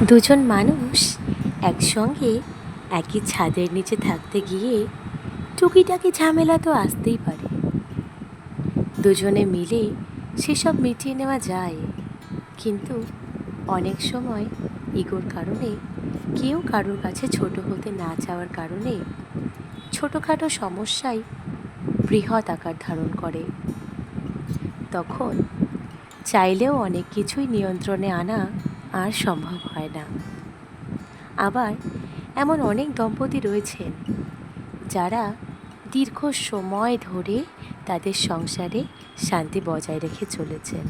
দুজন মানুষ একসঙ্গে একই ছাদের নিচে থাকতে গিয়ে টুকিটাকি ঝামেলা তো আসতেই পারে। দুজনে মিলে সেসব মিটিয়ে নেওয়া যায়, কিন্তু অনেক সময় ইগোর কারণে কেউ কারোর কাছে ছোট হতে না চাওয়ার কারণে ছোটোখাটো সমস্যাই বৃহৎ আকার ধারণ করে। তখন চাইলেও অনেক কিছুই নিয়ন্ত্রণে আনা আর সম্ভব হয় না। আবার এমন অনেক দম্পতি রয়েছেন যারা দীর্ঘ সময় ধরে তাদের সংসারে শান্তি বজায় রেখে চলেছেন।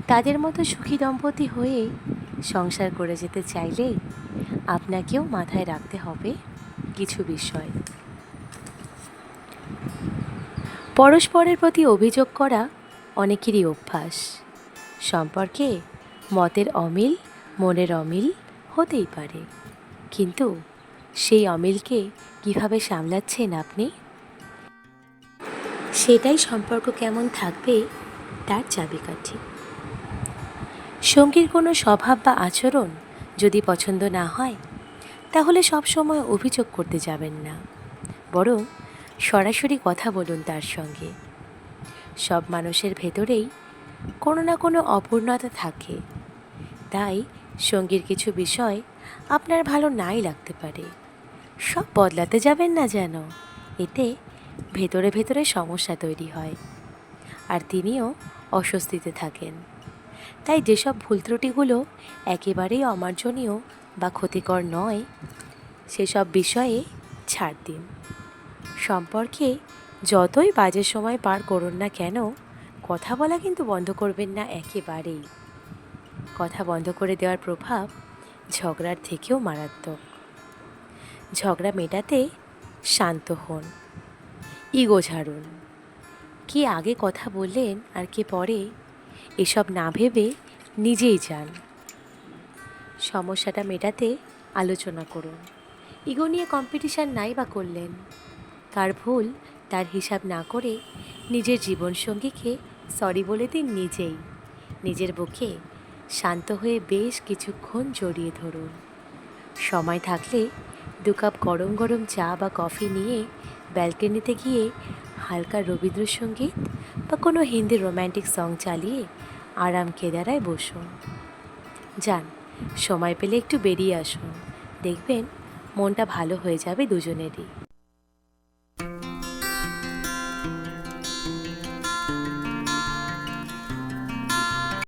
তাদের মতো সুখী দম্পতি হয়ে সংসার করে যেতে চাইলে আপনাকেও মাথায় রাখতে হবে কিছু বিষয়। পরস্পরের প্রতি অভিযোগ করা অনেকেরই অভ্যাস। সম্পর্কে মতের অমিল, মনের অমিল হতেই পারে, কিন্তু সেই অমিলকে কিভাবে সামলাচ্ছেন আপনি, সেটাই সম্পর্ক কেমন থাকবে তার চাবিকাঠি। সঙ্গীর কোনো স্বভাব বা আচরণ যদি পছন্দ না হয়, তাহলে সবসময় অভিযোগ করতে যাবেন না, বরং সরাসরি কথা বলুন তার সঙ্গে। সব মানুষের ভেতরেই কোনো না কোনো অপূর্ণতা থাকে, তাই সঙ্গীর কিছু বিষয় আপনার ভালো নাই লাগতে পারে। সব বদলাতে যাবেন না যেন, এতে ভেতরে ভেতরে সমস্যা তৈরি হয় আর তিনিও অস্বস্তিতে থাকেন। তাই যেসব ভুল ত্রুটিগুলো একেবারেই অমার্জনীয় বা ক্ষতিকর নয়, সেসব বিষয়ে ছাড় দিন। সম্পর্কে যতই বাজে সময় পার করুন না কেন, কথা বলা কিন্তু বন্ধ করবেন না একেবারেই। কথা বন্ধ করে দেওয়ার প্রভাব ঝগড়ার থেকেও মারাত্মক। ঝগড়া মেটাতে শান্ত হন, ইগো ঝাড়ুন। কে আগে কথা বললেন আর কে পরে, এসব না ভেবে নিজেই যান। সমস্যাটা মেটাতে আলোচনা করুন। ইগো নিয়ে কম্পিটিশান নাই বা করলেন, কার ভুল তার হিসাব না করে নিজের জীবনসঙ্গীকে সরি বলে দিন নিজেই। নিজের বুকে শান্ত হয়ে বেশ কিছুক্ষণ জড়িয়ে ধরুন। সময় থাকলে 2 কাপ গরম গরম চা বা কফি নিয়ে ব্যালকনিতে গিয়ে হালকা রবীন্দ্রসঙ্গীত বা কোনো হিন্দি রোম্যান্টিক সং চালিয়ে আরাম কেদারায় বসুন। যান, সময় পেলে একটু বেরিয়ে আসুন, দেখবেন মনটা ভালো হয়ে যাবে দুজনেরই।